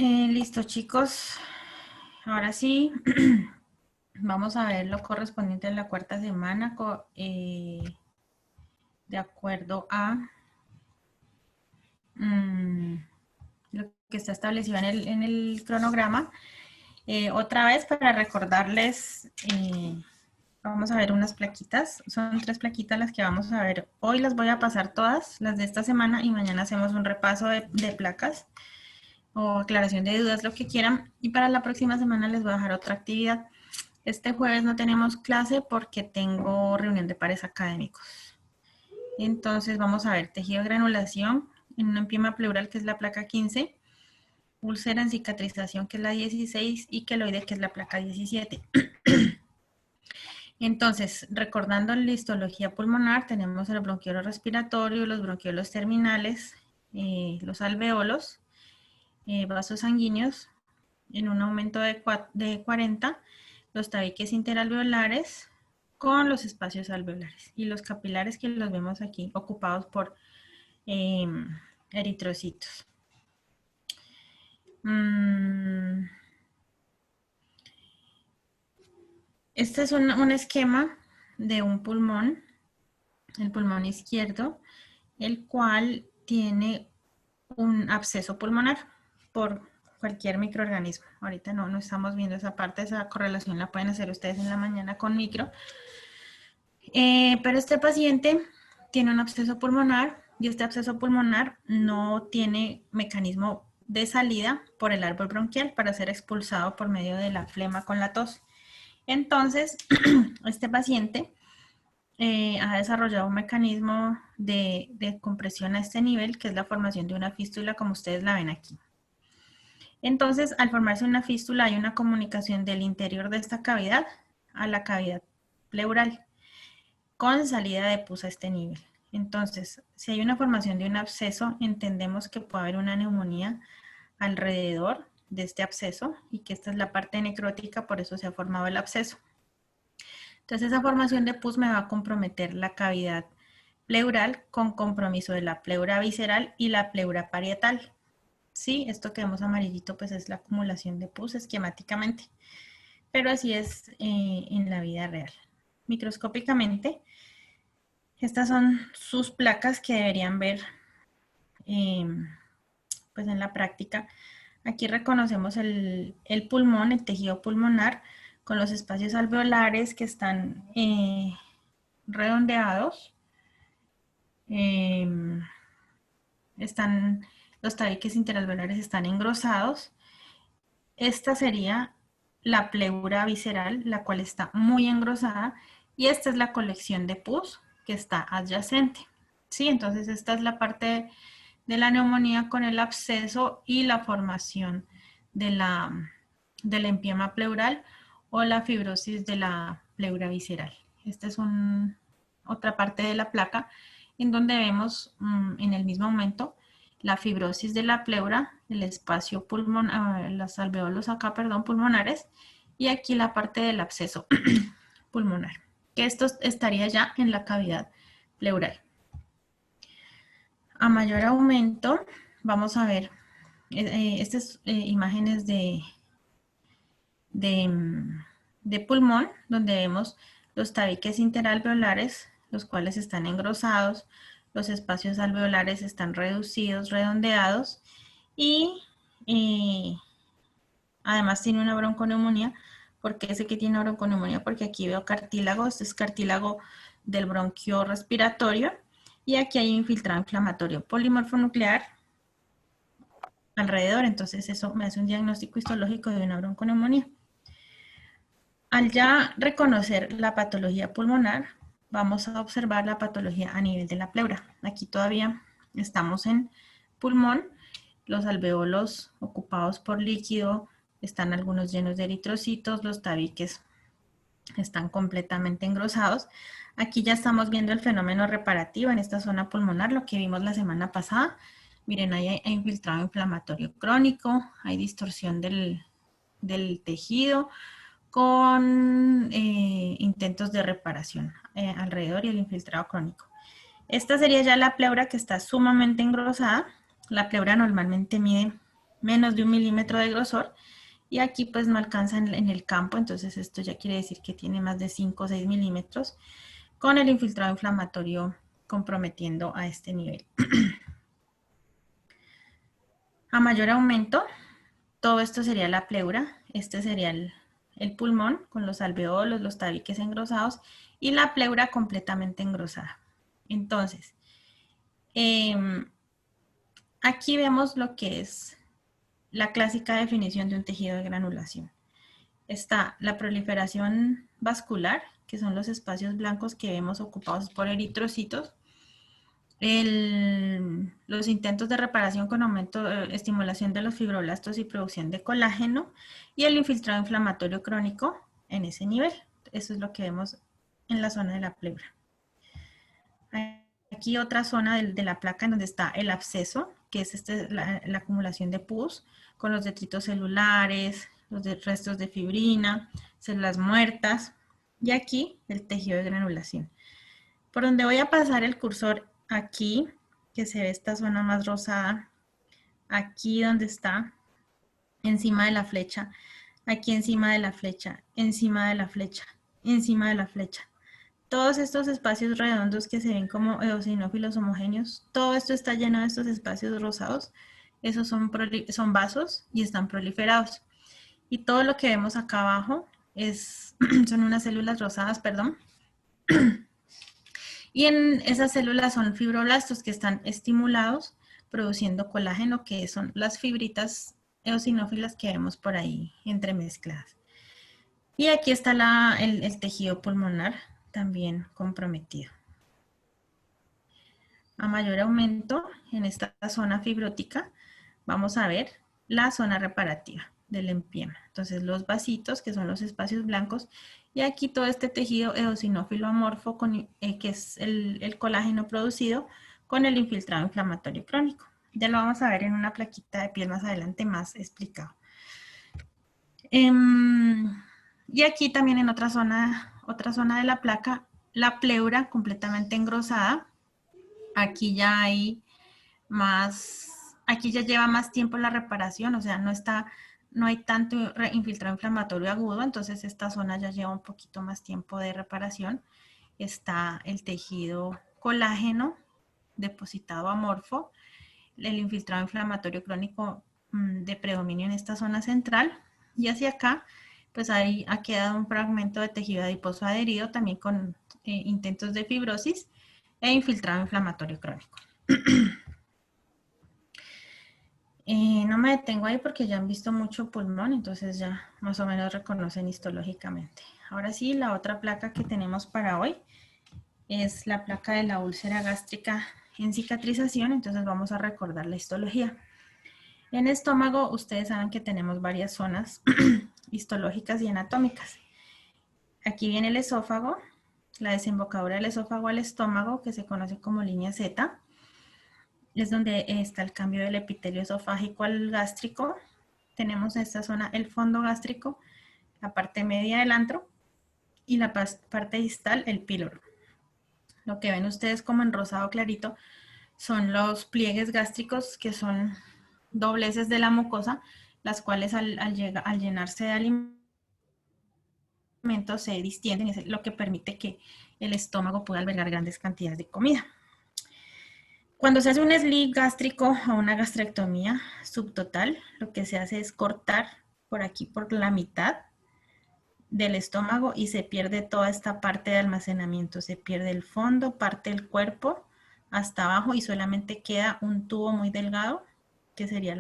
Listo, chicos. Ahora sí, vamos a ver lo correspondiente a la cuarta semana de acuerdo a mm, lo que está establecido en el cronograma. Otra vez, para recordarles, vamos a ver unas plaquitas. Son 3 plaquitas las que vamos a ver. Hoy las voy a pasar todas, las de esta semana, y mañana hacemos un repaso de placas o aclaración de dudas, lo que quieran. Y para la próxima semana les voy a dejar otra actividad. Este jueves no tenemos clase porque tengo reunión de pares académicos. Entonces vamos a ver tejido de granulación en una empima pleural, que es la placa 15, úlcera en cicatrización, que es la 16, y queloide, que es la placa 17. Entonces, recordando la histología pulmonar, tenemos el bronquiolo respiratorio, los bronquiolos terminales, los alveolos, vasos sanguíneos en un aumento de 40, los tabiques interalveolares con los espacios alveolares y los capilares, que los vemos aquí ocupados por eritrocitos. Este es un esquema de un pulmón, el pulmón izquierdo, el cual tiene un absceso pulmonar por cualquier microorganismo. Ahorita no estamos viendo esa parte, esa correlación la pueden hacer ustedes en la mañana con micro. Pero este paciente tiene un absceso pulmonar y este absceso pulmonar no tiene mecanismo de salida por el árbol bronquial para ser expulsado por medio de la flema con la tos. Entonces, este paciente ha desarrollado un mecanismo de compresión a este nivel, que es la formación de una fístula, como ustedes la ven aquí. Entonces, al formarse una fístula, hay una comunicación del interior de esta cavidad a la cavidad pleural, con salida de pus a este nivel. Entonces, si hay una formación de un absceso, entendemos que puede haber una neumonía alrededor de este absceso y que esta es la parte necrótica, por eso se ha formado el absceso. Entonces, esa formación de pus me va a comprometer la cavidad pleural con compromiso de la pleura visceral y la pleura parietal. Sí, esto que vemos amarillito pues es la acumulación de pus esquemáticamente, pero así es en la vida real. Microscópicamente, estas son sus placas que deberían ver pues en la práctica. Aquí reconocemos el pulmón, el tejido pulmonar, con los espacios alveolares que están redondeados. Los tabiques interalveolares están engrosados. Esta sería la pleura visceral, la cual está muy engrosada, y esta es la colección de pus que está adyacente. ¿Sí? Entonces esta es la parte de la neumonía con el absceso y la formación del empiema pleural o la fibrosis de la pleura visceral. Esta es otra parte de la placa en donde vemos en el mismo momento la fibrosis de la pleura, el espacio pulmonar, los alveolos acá, perdón, pulmonares, y aquí la parte del absceso pulmonar, que esto estaría ya en la cavidad pleural. A mayor aumento, vamos a ver estas imágenes de pulmón, donde vemos los tabiques interalveolares, los cuales están engrosados, los espacios alveolares están reducidos, redondeados, y además tiene una bronconeumonía. ¿Por qué sé que tiene una bronconeumonía? Porque aquí veo cartílago, este es cartílago del bronquio respiratorio, y aquí hay infiltrado inflamatorio polimorfonuclear alrededor, entonces eso me hace un diagnóstico histológico de una bronconeumonía. Al ya reconocer la patología pulmonar, vamos a observar la patología a nivel de la pleura. Aquí todavía estamos en pulmón, los alveolos ocupados por líquido, están algunos llenos de eritrocitos, los tabiques están completamente engrosados. Aquí ya estamos viendo el fenómeno reparativo en esta zona pulmonar, lo que vimos la semana pasada. Miren, ahí hay infiltrado inflamatorio crónico, hay distorsión del tejido con intentos de reparación alrededor y el infiltrado crónico. Esta sería ya la pleura, que está sumamente engrosada. La pleura normalmente mide menos de 1 milímetro de grosor. Y aquí pues no alcanza en el campo, entonces esto ya quiere decir que tiene más de 5 o 6 milímetros con el infiltrado inflamatorio comprometiendo a este nivel. A mayor aumento, todo esto sería la pleura, este sería el pulmón con los alveolos, los tabiques engrosados y la pleura completamente engrosada. Entonces, aquí vemos lo que es la clásica definición de un tejido de granulación. Está la proliferación vascular, que son los espacios blancos que vemos ocupados por eritrocitos. Los intentos de reparación con aumento, estimulación de los fibroblastos y producción de colágeno, y el infiltrado inflamatorio crónico en ese nivel. Eso es lo que vemos en la zona de la pleura. Aquí otra zona de la placa en donde está el absceso, que es la acumulación de pus con los detritos celulares, los restos de fibrina, células muertas, y aquí el tejido de granulación. Por donde voy a pasar el cursor, aquí, que se ve esta zona más rosada, aquí donde está, encima de la flecha, aquí encima de la flecha, encima de la flecha, encima de la flecha. Todos estos espacios redondos que se ven como eosinófilos homogéneos, todo esto está lleno de estos espacios rosados. Esos son vasos y están proliferados. Y todo lo que vemos acá abajo son unas células rosadas, perdón. Y en esas células son fibroblastos que están estimulados produciendo colágeno, que son las fibritas eosinófilas que vemos por ahí entremezcladas. Y aquí está el tejido pulmonar también comprometido. A mayor aumento en esta zona fibrótica, vamos a ver la zona reparativa del empiema. Entonces los vasitos, que son los espacios blancos, y aquí todo este tejido eosinófilo amorfo, que es el colágeno producido con el infiltrado inflamatorio crónico. Ya lo vamos a ver en una plaquita de piel más adelante más explicado. Y aquí también en otra zona de la placa, la pleura completamente engrosada. Aquí ya hay aquí ya lleva más tiempo la reparación, o sea, no hay tanto infiltrado inflamatorio agudo, entonces esta zona ya lleva un poquito más tiempo de reparación. Está el tejido colágeno depositado amorfo, el infiltrado inflamatorio crónico de predominio en esta zona central, y hacia acá pues ahí ha quedado un fragmento de tejido adiposo adherido también con intentos de fibrosis e infiltrado inflamatorio crónico. No me detengo ahí porque ya han visto mucho pulmón, entonces ya más o menos reconocen histológicamente. Ahora sí, la otra placa que tenemos para hoy es la placa de la úlcera gástrica en cicatrización, entonces vamos a recordar la histología. En estómago, ustedes saben que tenemos varias zonas histológicas y anatómicas. Aquí viene el esófago, la desembocadura del esófago al estómago, que se conoce como línea Z. Es donde está el cambio del epitelio esofágico al gástrico. Tenemos en esta zona el fondo gástrico, la parte media del antro y la parte distal, el píloro. Lo que ven ustedes como en rosado clarito son los pliegues gástricos, que son dobleces de la mucosa, las cuales al llenarse de alimentos se distienden, es lo que permite que el estómago pueda albergar grandes cantidades de comida. Cuando se hace un sleeve gástrico o una gastrectomía subtotal, lo que se hace es cortar por aquí, por la mitad del estómago, y se pierde toda esta parte de almacenamiento. Se pierde el fondo, parte del cuerpo hasta abajo, y solamente queda un tubo muy delgado, que sería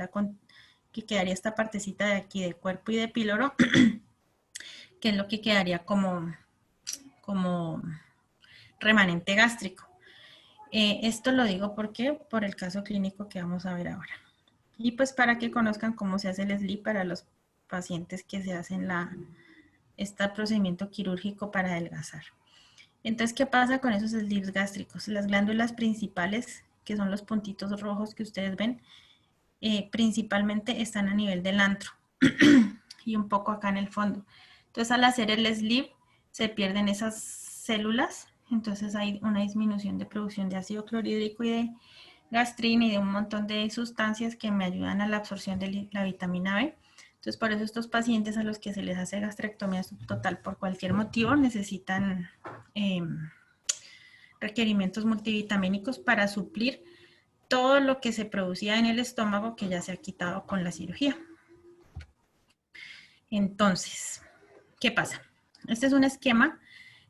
que quedaría esta partecita de aquí de cuerpo y de píloro, que es lo que quedaría como remanente gástrico. Esto lo digo porque por el caso clínico que vamos a ver ahora. Y pues para que conozcan cómo se hace el sleeve para los pacientes que se hacen este procedimiento quirúrgico para adelgazar. Entonces, ¿qué pasa con esos sleeves gástricos? Las glándulas principales, que son los puntitos rojos que ustedes ven, principalmente están a nivel del antro y un poco acá en el fondo. Entonces, al hacer el sleeve, se pierden esas células. Entonces hay una disminución de producción de ácido clorhídrico y gastrin y de un montón de sustancias que me ayudan a la absorción de la vitamina B. Entonces, por eso estos pacientes a los que se les hace gastrectomía subtotal por cualquier motivo necesitan requerimientos multivitamínicos para suplir todo lo que se producía en el estómago que ya se ha quitado con la cirugía. Entonces, ¿qué pasa? Este es un esquema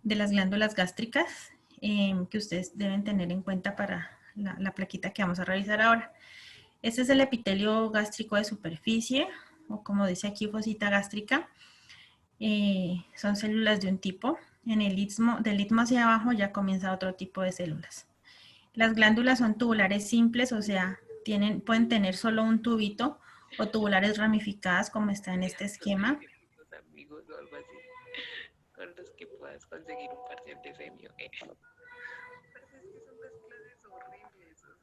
de las glándulas gástricas que ustedes deben tener en cuenta para la plaquita que vamos a revisar ahora. Este es el epitelio gástrico de superficie, o como dice aquí, fosita gástrica. Son células de un tipo. En el istmo, del istmo hacia abajo ya comienza otro tipo de células. Las glándulas son tubulares simples, o sea, pueden tener solo un tubito, o tubulares ramificadas, como está en este esquema. Amigos o algo así, con los que puedas conseguir un parcial semio.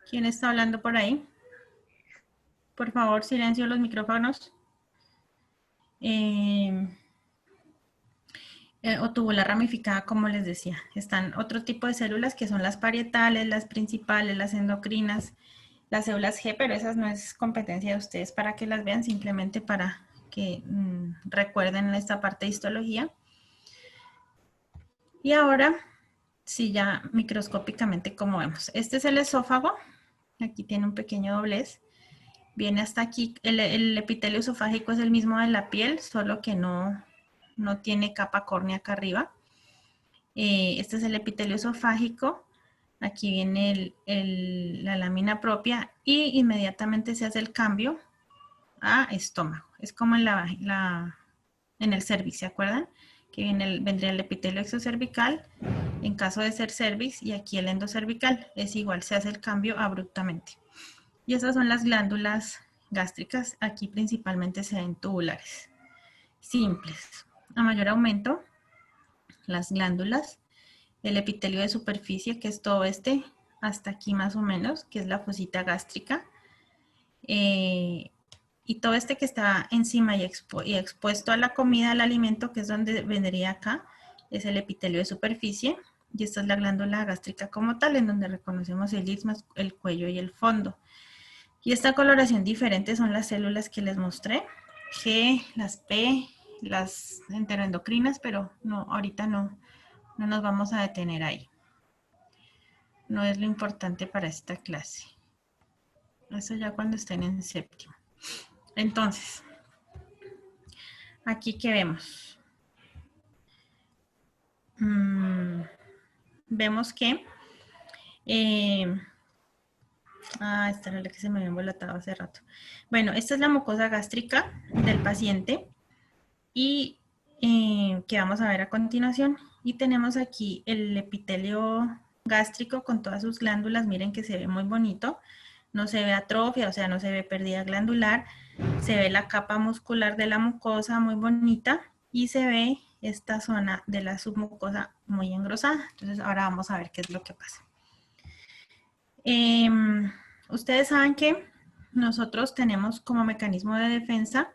¿Quién está hablando por ahí? Por favor, silencio los micrófonos. O tubular ramificada, como les decía. Están otro tipo de células que son las parietales, las principales, las endocrinas, las células G, pero esas no es competencia de ustedes para que las vean, simplemente para que recuerden esta parte de histología. Y ahora, sí, ya microscópicamente, como vemos. Este es el esófago. Aquí tiene un pequeño doblez. Viene hasta aquí. El epitelio esofágico es el mismo de la piel, solo que no tiene capa córnea acá arriba. Este es el epitelio esofágico. Aquí viene la lámina propia y inmediatamente se hace el cambio a estómago. Es como en el cervix, ¿se acuerdan? Que vendría el epitelio exocervical en caso de ser cervix y aquí el endocervical. Es igual, se hace el cambio abruptamente. Y esas son las glándulas gástricas. Aquí principalmente se ven tubulares, simples. A mayor aumento, las glándulas, el epitelio de superficie, que es todo hasta aquí más o menos, que es la fosita gástrica. Y todo que está encima y expuesto a la comida, al alimento, que es donde vendría acá, es el epitelio de superficie. Y esta es la glándula gástrica como tal, en donde reconocemos el istmo, el cuello y el fondo. Y esta coloración diferente son las células que les mostré, G, las P, las enteroendocrinas, pero no, ahorita no nos vamos a detener ahí. No es lo importante para esta clase. Eso ya cuando estén en séptimo. Entonces, aquí que vemos. Vemos que esta era la que se me había embolatado hace rato. Bueno, esta es la mucosa gástrica del paciente y que vamos a ver a continuación. Y tenemos aquí el epitelio gástrico con todas sus glándulas. Miren que se ve muy bonito. No se ve atrofia, o sea, no se ve pérdida glandular. Se ve la capa muscular de la mucosa muy bonita y se ve esta zona de la submucosa muy engrosada. Entonces, ahora vamos a ver qué es lo que pasa. Ustedes saben que nosotros tenemos como mecanismo de defensa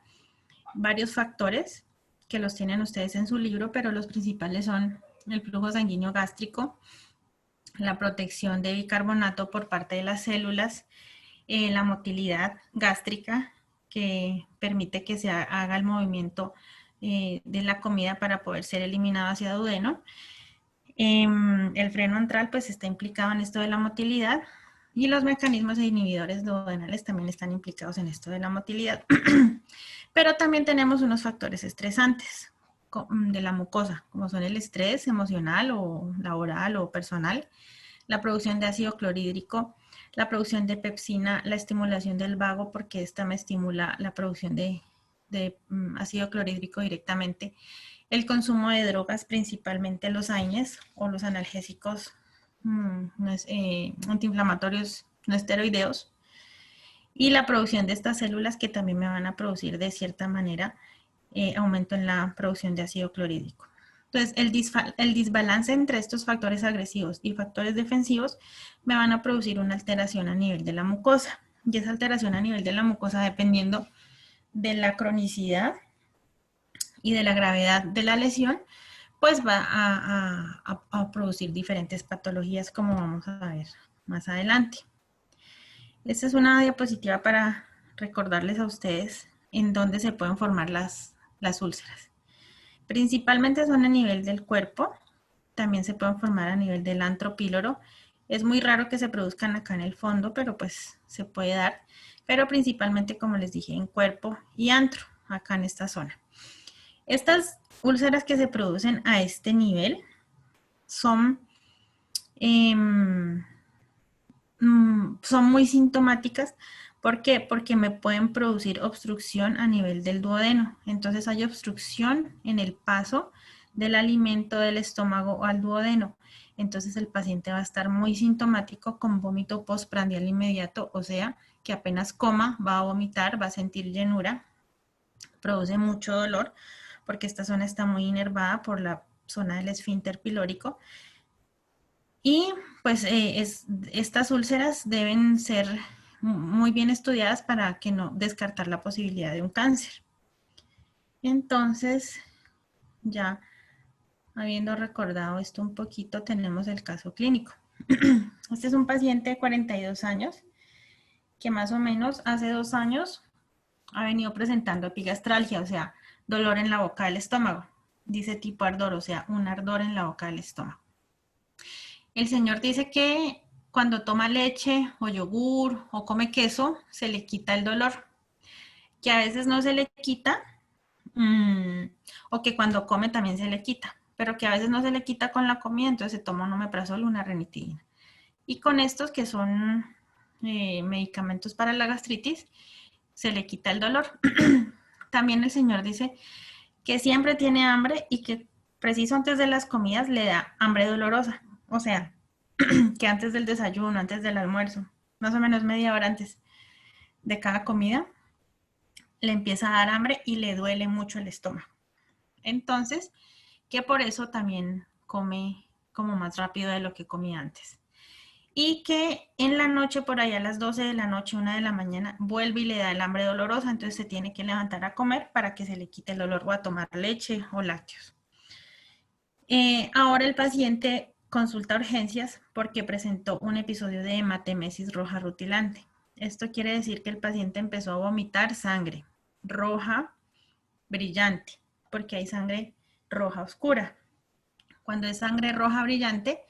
varios factores que los tienen ustedes en su libro, pero los principales son el flujo sanguíneo gástrico, la protección de bicarbonato por parte de las células, la motilidad gástrica que permite que se haga el movimiento de la comida para poder ser eliminado hacia duodeno. El freno antral pues está implicado en esto de la motilidad y los mecanismos inhibidores duodenales también están implicados en esto de la motilidad. Pero también tenemos unos factores estresantes de la mucosa, como son el estrés emocional o laboral o personal, la producción de ácido clorhídrico, la producción de pepsina, la estimulación del vago, porque esta me estimula la producción de ácido clorhídrico directamente, el consumo de drogas, principalmente los AINES o los analgésicos antiinflamatorios no esteroideos, y la producción de estas células que también me van a producir de cierta manera aumento en la producción de ácido clorhídrico. Entonces, el desbalance entre estos factores agresivos y factores defensivos me van a producir una alteración a nivel de la mucosa. Y esa alteración a nivel de la mucosa, dependiendo de la cronicidad y de la gravedad de la lesión, pues va a producir diferentes patologías, como vamos a ver más adelante. Esta es una diapositiva para recordarles a ustedes en dónde se pueden formar las úlceras. Principalmente son a nivel del cuerpo, también se pueden formar a nivel del antro píloro. Es muy raro que se produzcan acá en el fondo, pero pues se puede dar. Pero principalmente, como les dije, en cuerpo y antro, acá en esta zona. Estas úlceras que se producen a este nivel son, eh, son muy sintomáticas. ¿Por qué? Porque me pueden producir obstrucción a nivel del duodeno. Entonces hay obstrucción en el paso del alimento del estómago al duodeno. Entonces el paciente va a estar muy sintomático con vómito postprandial inmediato, o sea, que apenas coma va a vomitar, va a sentir llenura, produce mucho dolor porque esta zona está muy inervada por la zona del esfínter pilórico. Y pues estas úlceras deben ser muy bien estudiadas para que no descartar la posibilidad de un cáncer. Entonces, ya habiendo recordado esto un poquito, tenemos el caso clínico. Este es un paciente de 42 años que más o menos hace 2 años ha venido presentando epigastralgia, o sea, dolor en la boca del estómago. Dice tipo ardor, o sea, un ardor en la boca del estómago. El señor dice que cuando toma leche o yogur o come queso, se le quita el dolor, que a veces no se le quita, o que cuando come también se le quita, pero que a veces no se le quita con la comida, entonces se toma un omeprazol o una ranitidina. Y con estos que son medicamentos para la gastritis, se le quita el dolor. También el señor dice que siempre tiene hambre y que preciso antes de las comidas le da hambre dolorosa, o sea, que antes del desayuno, antes del almuerzo, más o menos media hora antes de cada comida, le empieza a dar hambre y le duele mucho el estómago. Entonces, que por eso también come como más rápido de lo que comía antes. Y que en la noche, por allá a las 12 de la noche, 1 de la mañana, vuelve y le da el hambre dolorosa, entonces se tiene que levantar a comer para que se le quite el dolor o a tomar leche o lácteos. Ahora el paciente consulta urgencias porque presentó un episodio de hematemesis roja rutilante. Esto quiere decir que el paciente empezó a vomitar sangre roja brillante, porque hay sangre roja oscura. Cuando es sangre roja brillante,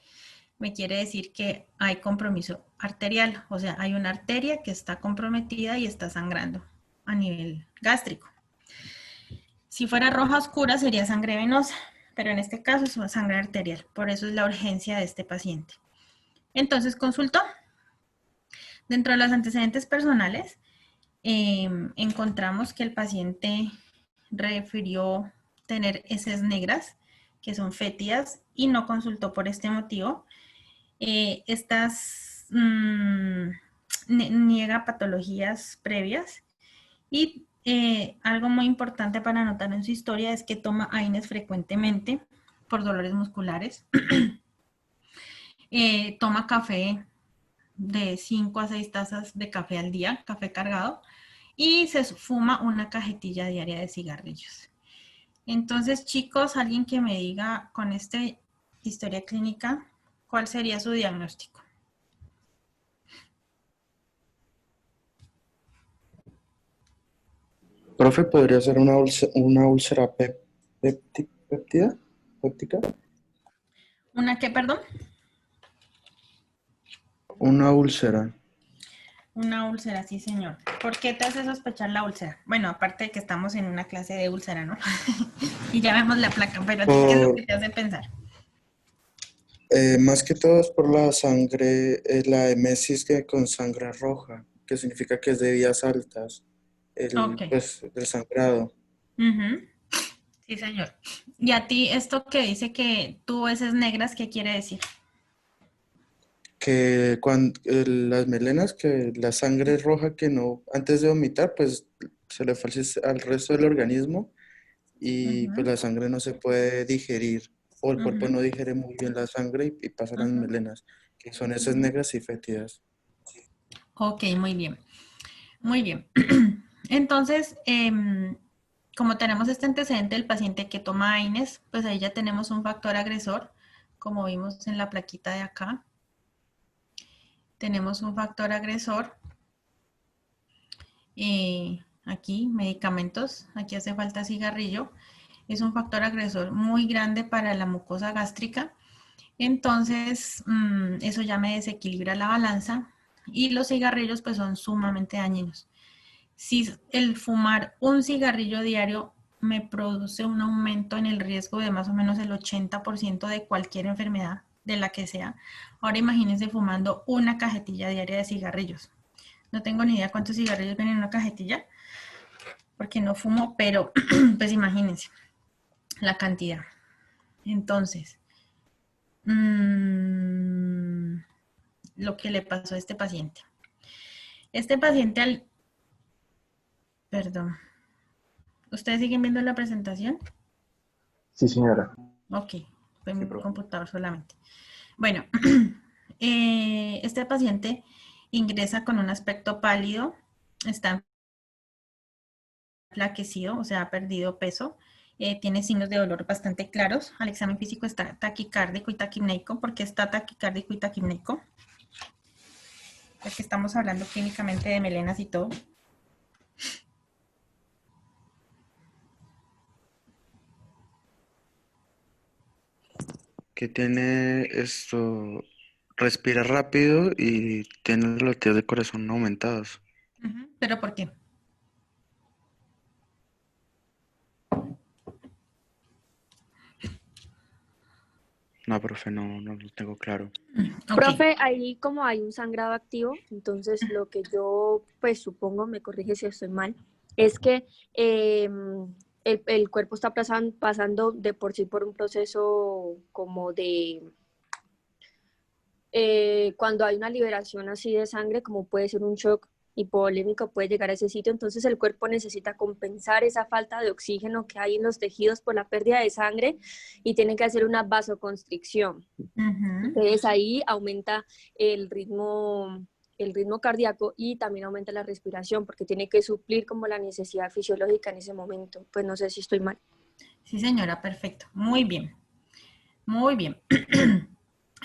me quiere decir que hay compromiso arterial, o sea, hay una arteria que está comprometida y está sangrando a nivel gástrico. Si fuera roja oscura sería sangre venosa, pero en este caso es una sangre arterial, por eso es la urgencia de este paciente. Entonces consultó. Dentro de los antecedentes personales, encontramos que el paciente refirió tener heces negras, que son fétidas, y no consultó por este motivo. Estas niega patologías previas y algo muy importante para anotar en su historia es que toma AINES frecuentemente por dolores musculares. Toma café de 5 a 6 tazas de café al día, café cargado, y se fuma una cajetilla diaria de cigarrillos. Entonces, chicos, alguien que me diga con esta historia clínica, ¿cuál sería su diagnóstico? Profe, ¿podría ser una úlcera péptida? ¿Péptica? ¿Una qué, perdón? Una úlcera. Una úlcera, sí, señor. ¿Por qué te hace sospechar la úlcera? Bueno, aparte de que estamos en una clase de úlcera, ¿no? Y ya vemos la placa, pero ¿a ti qué es lo Por, que te hace pensar? más que todo es por la sangre, la emesis que con sangre roja, que significa que es de vías altas, Ok. pues, el sangrado. Ujú. Sí, señor. Y a ti, esto que dice que tú heces negras, ¿qué quiere decir? Que cuando las melenas, que la sangre roja que no, antes de vomitar, pues se le falta al resto del organismo y pues Ujú, la sangre no se puede digerir o el cuerpo ujú, no digiere muy bien la sangre y pasa las ujú, melenas, que son esas ujú. negras y fétidas. Ok, muy bien. Muy bien. Entonces, como tenemos este antecedente del paciente que toma AINES, pues ahí ya tenemos un factor agresor, como vimos en la plaquita de acá. Tenemos un factor agresor Aquí, medicamentos, aquí hace falta cigarrillo. Es un factor agresor muy grande para la mucosa gástrica. Entonces, eso ya me desequilibra la balanza y los cigarrillos pues son sumamente dañinos. Si el fumar un cigarrillo diario me produce un aumento en el riesgo de más o menos el 80% de cualquier enfermedad, de la que sea, ahora imagínense fumando una cajetilla diaria de cigarrillos. No tengo ni idea cuántos cigarrillos vienen en una cajetilla, porque no fumo, pero pues imagínense la cantidad. Entonces, lo que le pasó a este paciente. Este paciente Perdón. ¿Ustedes siguen viendo la presentación? Sí, señora. Ok, fue mi profe. computador solamente. Bueno, este paciente ingresa con un aspecto pálido, está enflaquecido, o sea, ha perdido peso, tiene signos de dolor bastante claros. Al examen físico está taquicárdico y taquipneico. ¿Por qué está taquicárdico y taquipneico? Porque estamos hablando clínicamente de melenas y todo. Que tiene esto, respira rápido y tiene los latidos de corazón aumentados. ¿Pero por qué? No, profe, no lo tengo claro. Ok. Profe, ahí como hay un sangrado activo, entonces lo que yo pues supongo, me corrige si estoy mal, es que el cuerpo está pasando de por sí por un proceso como de, cuando hay una liberación así de sangre, como puede ser un shock hipovolémico, puede llegar a ese sitio, entonces el cuerpo necesita compensar esa falta de oxígeno que hay en los tejidos por la pérdida de sangre y tiene que hacer una vasoconstricción. Entonces ahí aumenta el ritmo cardíaco y también aumenta la respiración porque tiene que suplir como la necesidad fisiológica en ese momento. Pues no sé si estoy mal. Sí, señora, perfecto. Muy bien. Muy bien.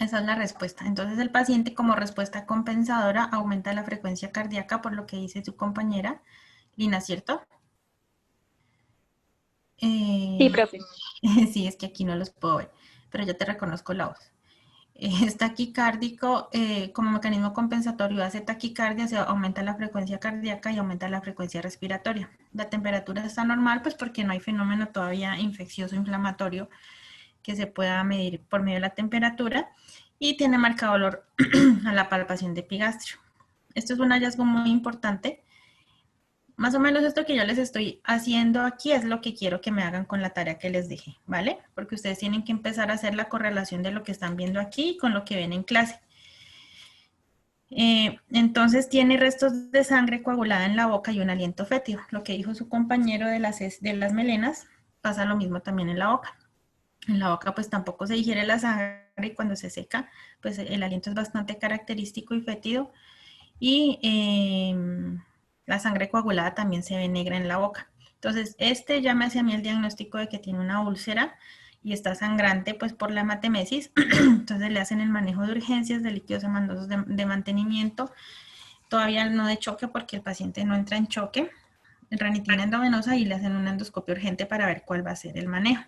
Esa es la respuesta. Entonces el paciente como respuesta compensadora aumenta la frecuencia cardíaca por lo que dice su compañera Lina, ¿cierto? Sí, profe. Sí, es que aquí no los puedo ver, pero yo te reconozco la voz. Es taquicárdico, como mecanismo compensatorio hace taquicardia, se aumenta la frecuencia cardíaca y aumenta la frecuencia respiratoria. La temperatura está normal, pues porque no hay fenómeno todavía infeccioso inflamatorio que se pueda medir por medio de la temperatura y tiene marcado olor a la palpación de epigastrio. Esto es un hallazgo muy importante. Más o menos esto que yo les estoy haciendo aquí es lo que quiero que me hagan con la tarea que les dejé, ¿vale? Porque ustedes tienen que empezar a hacer la correlación de lo que están viendo aquí con lo que ven en clase. Entonces tiene restos de sangre coagulada en la boca y un aliento fétido. Lo que dijo su compañero de las melenas, pasa lo mismo también en la boca. En la boca pues tampoco se digiere la sangre y cuando se seca pues el aliento es bastante característico y fétido y la sangre coagulada también se ve negra en la boca. Entonces ya me hace a mí el diagnóstico de que tiene una úlcera y está sangrante pues por la hematemesis. Entonces le hacen el manejo de urgencias de líquidos hemandosos de mantenimiento, todavía no de choque porque el paciente no entra en choque, ranitina endovenosa y le hacen una endoscopia urgente para ver cuál va a ser el manejo.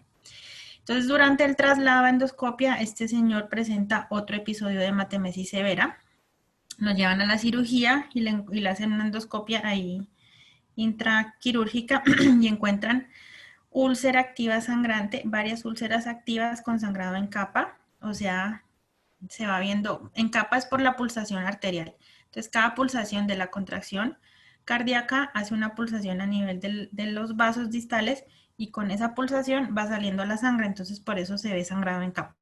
Entonces, durante el traslado a endoscopia, este señor presenta otro episodio de hematemesis severa. Lo llevan a la cirugía y le hacen una endoscopia ahí intraquirúrgica y encuentran úlcera activa sangrante, varias úlceras activas con sangrado en capa, o sea, se va viendo, en capa es por la pulsación arterial. Entonces, cada pulsación de la contracción cardíaca hace una pulsación a nivel de los vasos distales y con esa pulsación va saliendo la sangre, entonces por eso se ve sangrado en capa.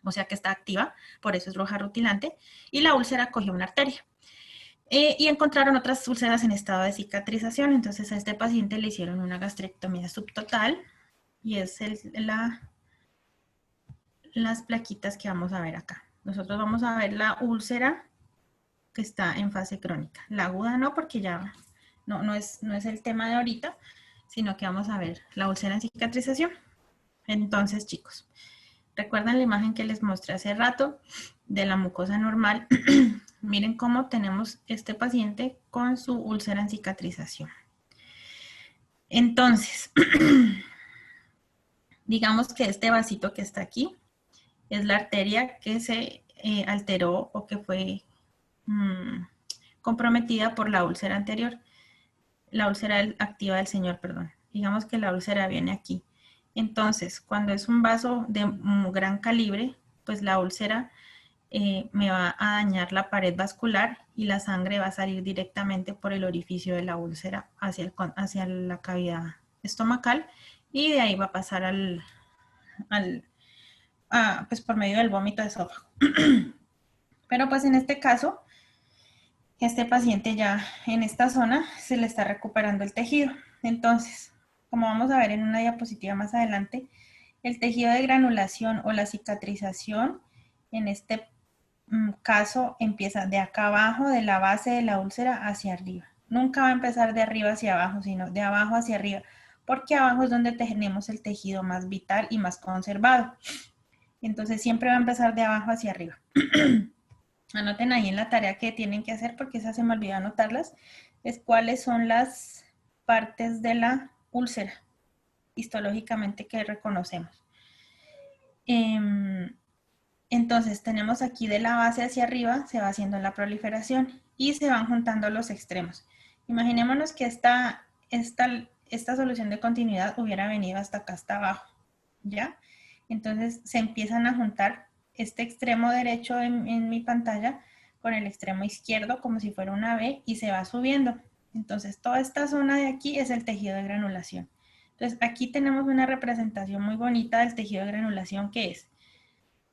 O sea que está activa, por eso es roja rutilante, y la úlcera cogió una arteria. Y encontraron otras úlceras en estado de cicatrización, entonces a este paciente le hicieron una gastrectomía subtotal y es las plaquitas que vamos a ver acá. Nosotros vamos a ver la úlcera que está en fase crónica. La aguda no, porque ya no es el tema de ahorita, sino que vamos a ver la úlcera en cicatrización. Entonces, chicos, ¿recuerdan la imagen que les mostré hace rato de la mucosa normal? Miren cómo tenemos este paciente con su úlcera en cicatrización. Entonces, digamos que este vasito que está aquí es la arteria que se alteró o que fue comprometida por la úlcera anterior, la úlcera activa del señor, perdón. Digamos que la úlcera viene aquí. Entonces, cuando es un vaso de gran calibre, pues la úlcera me va a dañar la pared vascular y la sangre va a salir directamente por el orificio de la úlcera hacia la cavidad estomacal y de ahí va a pasar pues por medio del vómito de esófago. Pero pues en este caso, este paciente ya en esta zona se le está recuperando el tejido. Entonces, como vamos a ver en una diapositiva más adelante, el tejido de granulación o la cicatrización en este caso empieza de acá abajo, de la base de la úlcera hacia arriba. Nunca va a empezar de arriba hacia abajo, sino de abajo hacia arriba, porque abajo es donde tenemos el tejido más vital y más conservado. Entonces siempre va a empezar de abajo hacia arriba. Anoten ahí en la tarea que tienen que hacer, porque esa se me olvidó anotarlas, es cuáles son las partes de la úlcera histológicamente que reconocemos. Entonces tenemos aquí de la base hacia arriba, se va haciendo la proliferación y se van juntando los extremos. Imaginémonos que esta solución de continuidad hubiera venido hasta acá, hasta abajo, ¿ya? Entonces se empiezan a juntar este extremo derecho en mi pantalla con el extremo izquierdo como si fuera una V y se va subiendo. Entonces toda esta zona de aquí es el tejido de granulación. Entonces aquí tenemos una representación muy bonita del tejido de granulación, que es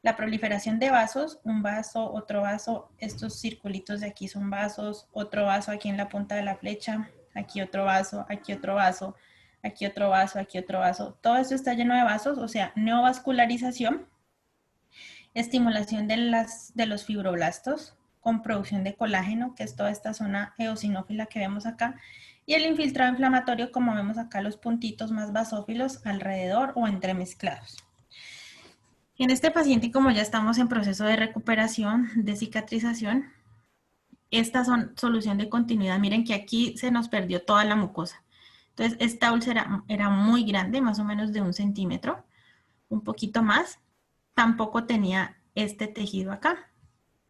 la proliferación de vasos, un vaso, otro vaso, estos circulitos de aquí son vasos, otro vaso aquí en la punta de la flecha, aquí otro vaso, aquí otro vaso, aquí otro vaso, aquí otro vaso. Todo esto está lleno de vasos, o sea, neovascularización, estimulación de los fibroblastos con producción de colágeno, que es toda esta zona eosinófila que vemos acá, y el infiltrado inflamatorio, como vemos acá, los puntitos más basófilos alrededor o entremezclados. En este paciente, como ya estamos en proceso de recuperación, de cicatrización, esta solución de continuidad, miren que aquí se nos perdió toda la mucosa. Entonces, esta úlcera era muy grande, más o menos de 1 centímetro, un poquito más. Tampoco tenía este tejido acá.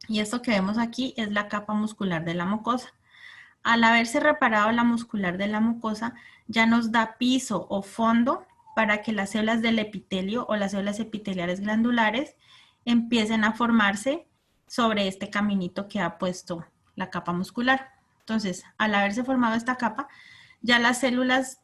Y esto que vemos aquí es la capa muscular de la mucosa. Al haberse reparado la muscular de la mucosa, ya nos da piso o fondo para que las células del epitelio o las células epiteliales glandulares empiecen a formarse sobre este caminito que ha puesto la capa muscular. Entonces, al haberse formado esta capa, ya las células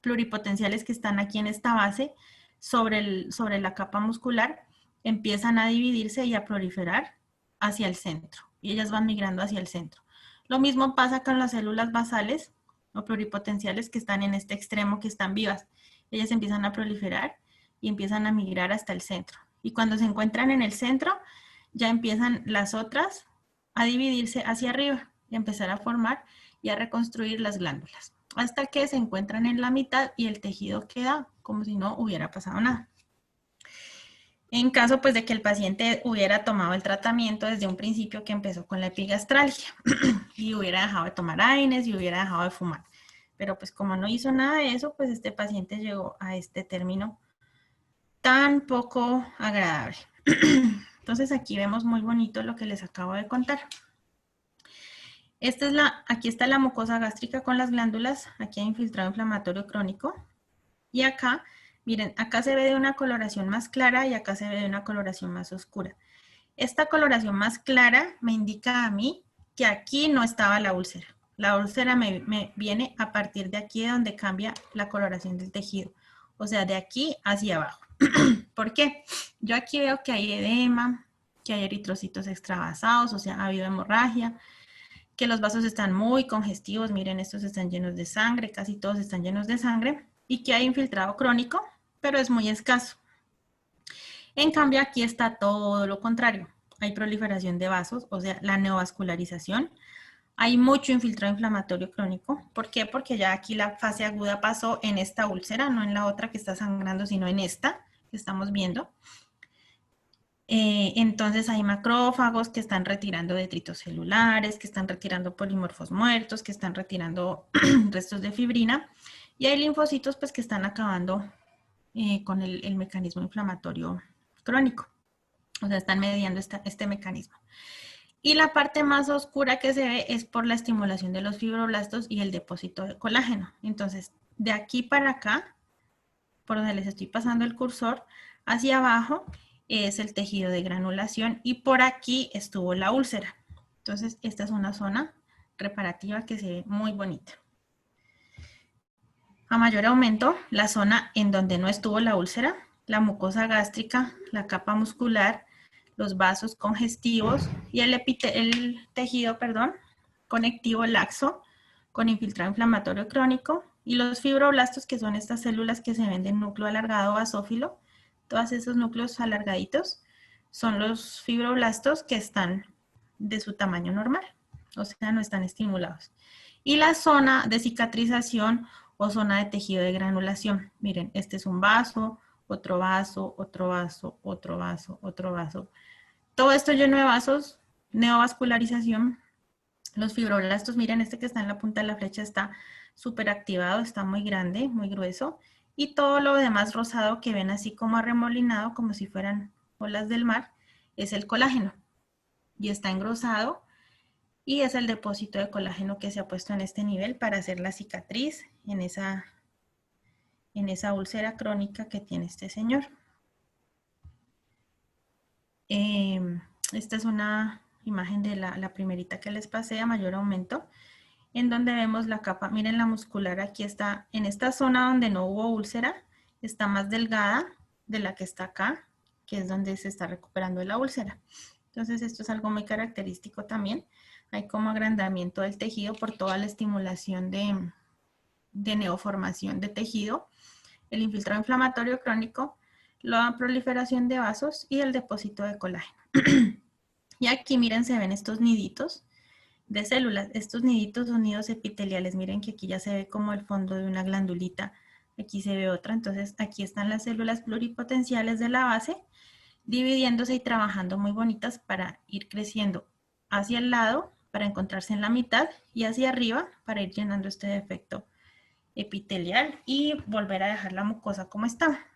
pluripotenciales que están aquí en esta base, sobre la capa muscular, empiezan a dividirse y a proliferar hacia el centro. Y ellas van migrando hacia el centro. Lo mismo pasa con las células basales o pluripotenciales que están en este extremo, que están vivas. Ellas empiezan a proliferar y empiezan a migrar hasta el centro. Y cuando se encuentran en el centro, ya empiezan las otras a dividirse hacia arriba y a empezar a formar y a reconstruir las glándulas, hasta que se encuentran en la mitad y el tejido queda como si no hubiera pasado nada. En caso pues de que el paciente hubiera tomado el tratamiento desde un principio, que empezó con la epigastralgia y hubiera dejado de tomar AINES y hubiera dejado de fumar. Pero pues como no hizo nada de eso, pues este paciente llegó a este término tan poco agradable. Entonces aquí vemos muy bonito lo que les acabo de contar. Aquí está la mucosa gástrica con las glándulas, aquí hay infiltrado inflamatorio crónico. Y acá, miren, acá se ve de una coloración más clara y acá se ve de una coloración más oscura. Esta coloración más clara me indica a mí que aquí no estaba la úlcera. La úlcera me viene a partir de aquí, de donde cambia la coloración del tejido. O sea, de aquí hacia abajo. ¿Por qué? Yo aquí veo que hay edema, que hay eritrocitos extravasados, o sea, ha habido hemorragia, que los vasos están muy congestivos. Miren, estos están llenos de sangre, casi todos están llenos de sangre. Y que hay infiltrado crónico, pero es muy escaso. En cambio, aquí está todo lo contrario. Hay proliferación de vasos, o sea, la neovascularización. Hay mucho infiltrado inflamatorio crónico. ¿Por qué? Porque ya aquí la fase aguda pasó en esta úlcera, no en la otra que está sangrando, sino en esta que estamos viendo. Entonces hay macrófagos que están retirando detritos celulares, que están retirando polimorfos muertos, que están retirando restos de fibrina, y hay linfocitos pues que están acabando con el mecanismo inflamatorio crónico. O sea, están mediando este mecanismo. Y la parte más oscura que se ve es por la estimulación de los fibroblastos y el depósito de colágeno. Entonces, de aquí para acá, por donde les estoy pasando el cursor, hacia abajo es el tejido de granulación y por aquí estuvo la úlcera. Entonces, esta es una zona reparativa que se ve muy bonita. A mayor aumento, la zona en donde no estuvo la úlcera, la mucosa gástrica, la capa muscular, los vasos congestivos y el tejido conectivo laxo con infiltrado inflamatorio crónico y los fibroblastos, que son estas células que se ven de núcleo alargado basófilo. Todos esos núcleos alargaditos son los fibroblastos que están de su tamaño normal, o sea, no están estimulados. Y la zona de cicatrización o zona de tejido de granulación. Miren, este es un vaso, otro vaso, otro vaso, otro vaso, otro vaso. Todo esto lleno de vasos, neovascularización. Los fibroblastos, miren, este que está en la punta de la flecha está súper activado, está muy grande, muy grueso. Y todo lo demás rosado que ven así como arremolinado, como si fueran olas del mar, es el colágeno. Y está engrosado y es el depósito de colágeno que se ha puesto en este nivel para hacer la cicatriz en esa úlcera crónica que tiene este señor. Esta es una imagen de la primerita que les pasé a mayor aumento, en donde vemos la capa, miren la muscular, aquí está, en esta zona donde no hubo úlcera, está más delgada de la que está acá, que es donde se está recuperando la úlcera. Entonces esto es algo muy característico también. Hay como agrandamiento del tejido por toda la estimulación de neoformación de tejido, el infiltrado inflamatorio crónico, la proliferación de vasos y el depósito de colágeno. Y aquí miren, se ven estos niditos de células. Estos niditos son nidos epiteliales. Miren que aquí ya se ve como el fondo de una glandulita. Aquí se ve otra. Entonces aquí están las células pluripotenciales de la base, dividiéndose y trabajando muy bonitas para ir creciendo hacia el lado, para encontrarse en la mitad, y hacia arriba para ir llenando este defecto epitelial y volver a dejar la mucosa como está.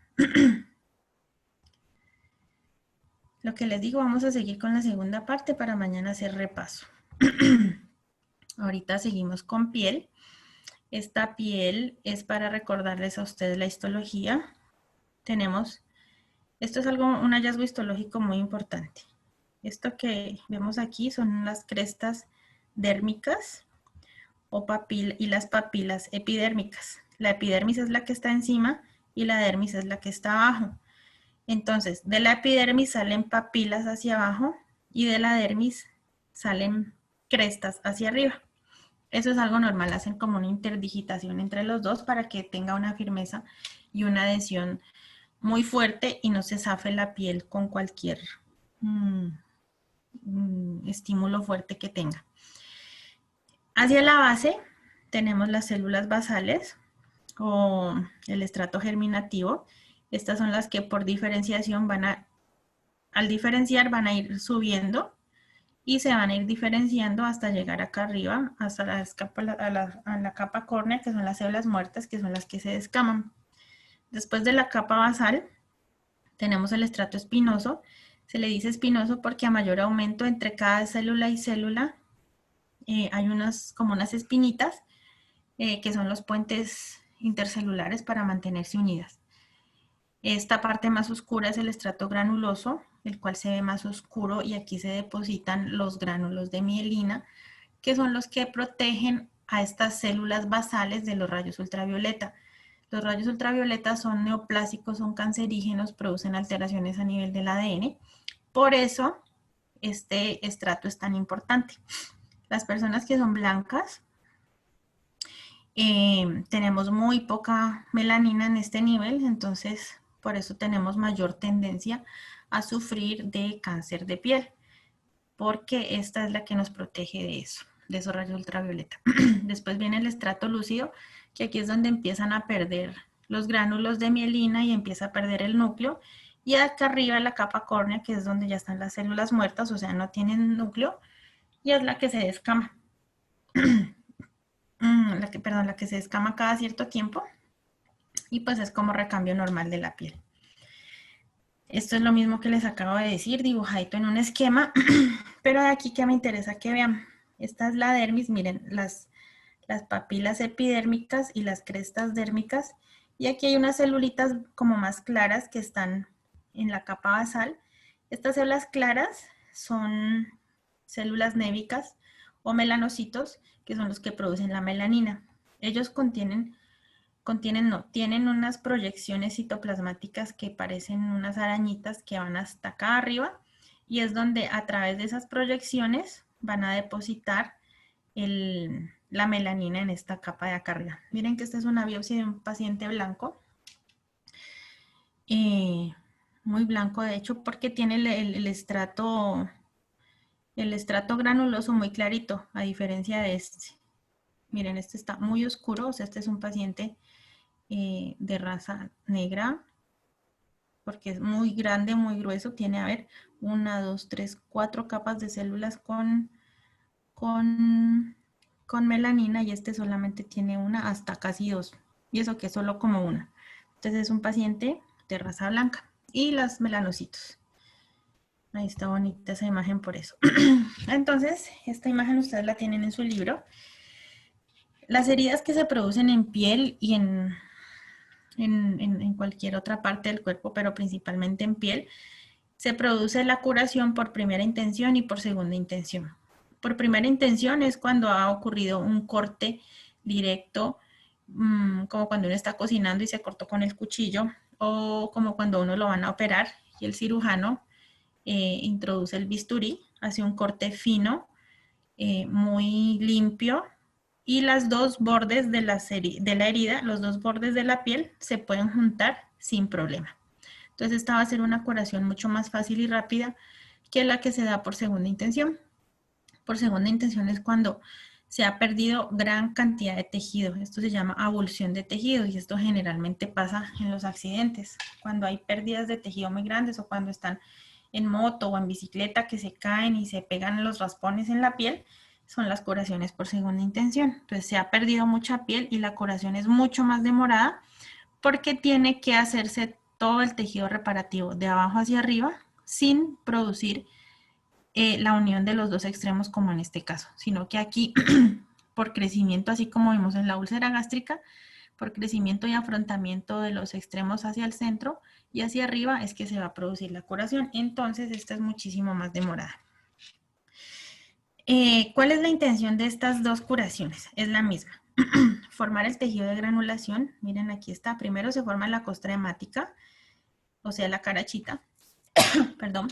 Lo que les digo, vamos a seguir con la segunda parte para mañana hacer repaso. Ahorita seguimos con piel. Esta piel es para recordarles a ustedes la histología. Esto es un hallazgo histológico muy importante. Esto que vemos aquí son las crestas dérmicas y las papilas epidérmicas. La epidermis es la que está encima y la dermis es la que está abajo. Entonces, de la epidermis salen papilas hacia abajo y de la dermis salen crestas hacia arriba. Eso es algo normal, hacen como una interdigitación entre los dos para que tenga una firmeza y una adhesión muy fuerte y no se zafe la piel con cualquier estímulo fuerte que tenga. Hacia la base tenemos las células basales o el estrato germinativo. Estas son las que por diferenciación al diferenciar van a ir subiendo y se van a ir diferenciando hasta llegar acá arriba, hasta la capa córnea, que son las células muertas, que son las que se descaman. Después de la capa basal tenemos el estrato espinoso. Se le dice espinoso porque a mayor aumento entre cada célula y célula hay como unas espinitas que son los puentes intercelulares para mantenerse unidas. Esta parte más oscura es el estrato granuloso, el cual se ve más oscuro, y aquí se depositan los gránulos de mielina, que son los que protegen a estas células basales de los rayos ultravioleta. Los rayos ultravioleta son neoplásicos, son cancerígenos, producen alteraciones a nivel del ADN. Por eso este estrato es tan importante. Las personas que son blancas, tenemos muy poca melanina en este nivel, entonces por eso tenemos mayor tendencia a sufrir de cáncer de piel, porque esta es la que nos protege de eso, de esos rayos ultravioleta. Después viene el estrato lúcido, que aquí es donde empiezan a perder los gránulos de mielina y empieza a perder el núcleo, Y acá arriba la capa córnea, que es donde ya están las células muertas, o sea, no tienen núcleo, y es la que se descama. La que se descama cada cierto tiempo, y pues es como recambio normal de la piel. Esto es lo mismo que les acabo de decir, dibujadito en un esquema, pero de aquí que me interesa que vean. Esta es la dermis, miren, las papilas epidérmicas y las crestas dérmicas, y aquí hay unas celulitas como más claras que están en la capa basal. Estas células claras son células névicas o melanocitos, que son los que producen la melanina. Ellos tienen unas proyecciones citoplasmáticas que parecen unas arañitas que van hasta acá arriba, y es donde a través de esas proyecciones van a depositar la melanina en esta capa de acá arriba. Miren que esta es una biopsia de un paciente blanco, muy blanco de hecho, porque tiene el estrato granuloso muy clarito, a diferencia de este. Miren, este está muy oscuro, o sea, este es un paciente de raza negra, porque es muy grande, muy grueso. Tiene, a ver, 1, 2, 3, 4 capas de células con melanina, y este solamente tiene una, hasta casi 2. Y eso que es solo como una. Entonces es un paciente de raza blanca. Y las melanocitos. Ahí está bonita esa imagen por eso. Entonces, esta imagen ustedes la tienen en su libro. Las heridas que se producen en piel y en cualquier otra parte del cuerpo, pero principalmente en piel, se produce la curación por primera intención y por segunda intención. Por primera intención es cuando ha ocurrido un corte directo, como cuando uno está cocinando y se cortó con el cuchillo, o como cuando uno lo van a operar y el cirujano introduce el bisturí, hace un corte fino, muy limpio, y los dos bordes de la herida, los dos bordes de la piel se pueden juntar sin problema. Entonces esta va a ser una curación mucho más fácil y rápida que la que se da por segunda intención. Por segunda intención es cuando se ha perdido gran cantidad de tejido. Esto se llama avulsión de tejido, y esto generalmente pasa en los accidentes. Cuando hay pérdidas de tejido muy grandes, o cuando están en moto o en bicicleta que se caen y se pegan los raspones en la piel, son las curaciones por segunda intención. Entonces se ha perdido mucha piel y la curación es mucho más demorada, porque tiene que hacerse todo el tejido reparativo de abajo hacia arriba sin producir la unión de los dos extremos como en este caso, sino que aquí por crecimiento, así como vimos en la úlcera gástrica, por crecimiento y afrontamiento de los extremos hacia el centro y hacia arriba es que se va a producir la curación. Entonces esta es muchísimo más demorada. ¿Cuál es la intención de estas dos curaciones? Es la misma. Formar el tejido de granulación. Miren, aquí está. Primero se forma la costra hemática, o sea, la carachita. Perdón.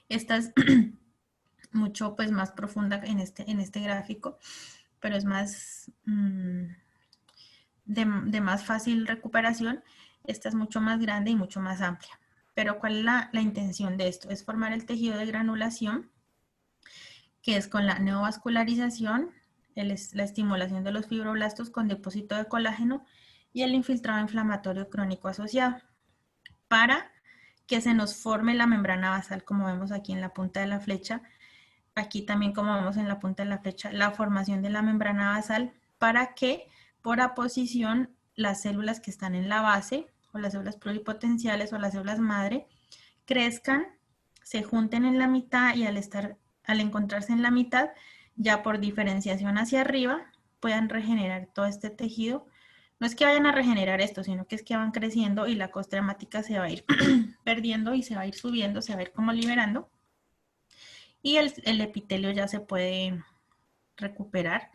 Esta es mucho pues más profunda en este gráfico, pero es más de más fácil recuperación. Esta es mucho más grande y mucho más amplia. Pero ¿cuál es la intención de esto? Es formar el tejido de granulación, que es con la neovascularización, la estimulación de los fibroblastos con depósito de colágeno y el infiltrado inflamatorio crónico asociado, para que se nos forme la membrana basal, como vemos aquí en la punta de la flecha. Aquí también, como vemos en la punta de la flecha, la formación de la membrana basal, para que por aposición las células que están en la base, o las células pluripotenciales o las células madre, crezcan, se junten en la mitad, y al encontrarse en la mitad, ya por diferenciación hacia arriba, puedan regenerar todo este tejido. No es que vayan a regenerar esto, sino que es que van creciendo y la costra hemática se va a ir perdiendo y se va a ir subiendo, se va a ir como liberando. Y el epitelio ya se puede recuperar,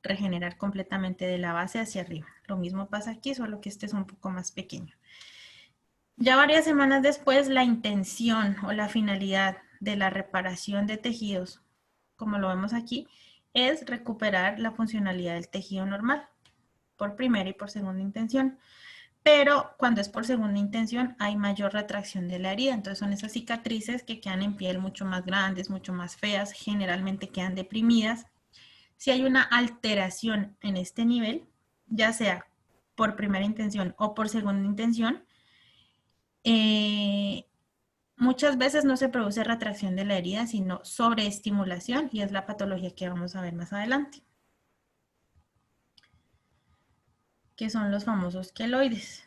regenerar completamente de la base hacia arriba. Lo mismo pasa aquí, solo que este es un poco más pequeño. Ya varias semanas después, la intención o la finalidad de la reparación de tejidos, como lo vemos aquí, es recuperar la funcionalidad del tejido normal, por primera y por segunda intención. Pero cuando es por segunda intención hay mayor retracción de la herida. Entonces son esas cicatrices que quedan en piel mucho más grandes, mucho más feas, generalmente quedan deprimidas. Si hay una alteración en este nivel, ya sea por primera intención o por segunda intención, Muchas veces no se produce retracción de la herida, sino sobreestimulación, y es la patología que vamos a ver más adelante, que son los famosos queloides.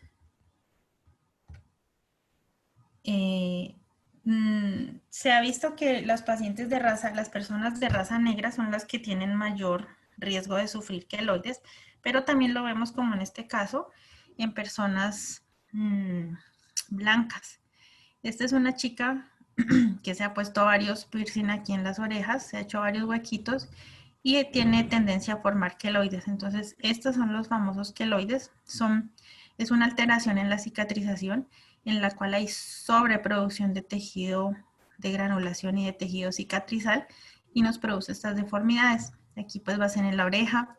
Se ha visto que los pacientes de raza, las personas de raza negra son las que tienen mayor riesgo de sufrir queloides, pero también lo vemos como en este caso en personas blancas. Esta es una chica que se ha puesto varios piercing aquí en las orejas, se ha hecho varios huequitos y tiene tendencia a formar queloides. Entonces, estos son los famosos queloides. Es una alteración en la cicatrización en la cual hay sobreproducción de tejido de granulación y de tejido cicatrizal y nos produce estas deformidades. Aquí pues va a ser en la oreja.